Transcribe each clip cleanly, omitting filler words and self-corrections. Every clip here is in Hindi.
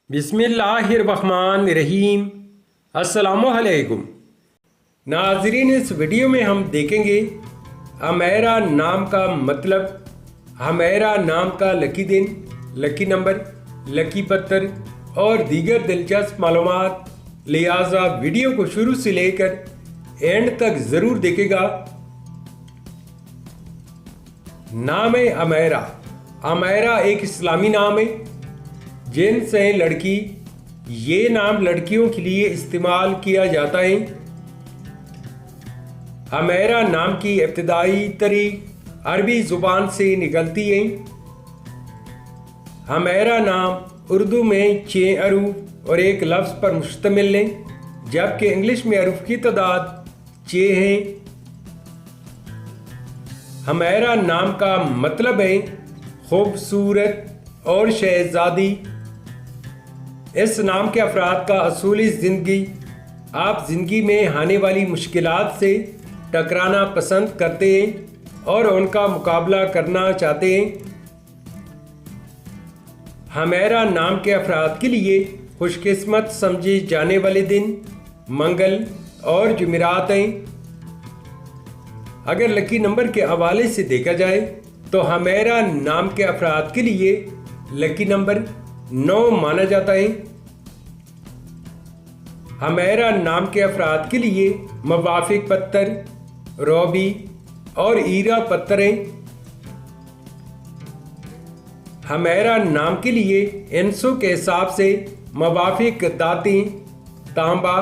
बिस्मिल्लाहिर्रहमानिर्रहीम। अस्सलामुअलैकुम नाज़रीन, इस वीडियो में हम देखेंगे हमैरा नाम का मतलब, हमैरा नाम का लकी दिन, लकी नंबर, लकी पत्थर और दीगर दिलचस्प मालूमात। लिहाजा वीडियो को शुरू से लेकर एंड तक ज़रूर देखेगा। नाम है हमैरा। हमैरा एक इस्लामी नाम है। जिन्स है लड़की। ये नाम लड़कियों के लिए इस्तेमाल किया जाता है। हमैरा नाम की इब्तिदाई तरीक अरबी ज़ुबान से निकलती है। हमैरा नाम उर्दू में 6 अरूफ और एक लफ्ज़ पर मुश्तमिल है, जबकि इंग्लिश में अरूफ की तादाद 6 है। हमैरा नाम का मतलब है खूबसूरत और शहजादी। इस नाम के अफराद का असूली ज़िंदगी, आप ज़िंदगी में आने वाली मुश्किलात से टकराना पसंद करते हैं और उनका मुकाबला करना चाहते हैं। हमैरा नाम के अफराद के लिए खुशकिस्मत समझे जाने वाले दिन मंगल और जुमेरात हैं। अगर लकी नंबर के हवाले से देखा जाए तो हमैरा नाम के अफराद के लिए लकी नंबर 9 माना जाता है। हमैरा नाम के अफराद के लिए मुवाफिक पत्थर रोबी और ईरा पत्थर हैं। हमैरा नाम के लिए इंसों के हिसाब से मुवाफिक दाती तांबा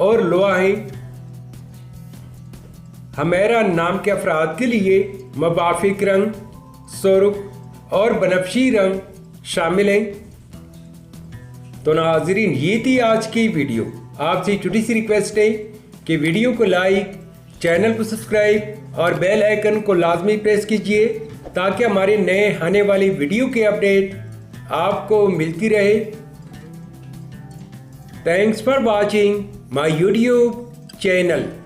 और लोहा हैं। हमैरा नाम के अफराद के लिए मुवाफिक रंग सुर्ख और बनफशी रंग शामिल हैं। तो नाज़रीन, ये थी आज की वीडियो। आपसे छोटी सी रिक्वेस्ट है कि वीडियो को लाइक, चैनल को सब्सक्राइब और बेल आइकन को लाजमी प्रेस कीजिए ताकि हमारे नए आने वाली वीडियो के अपडेट आपको मिलती रहे। Thanks for watching my YouTube channel.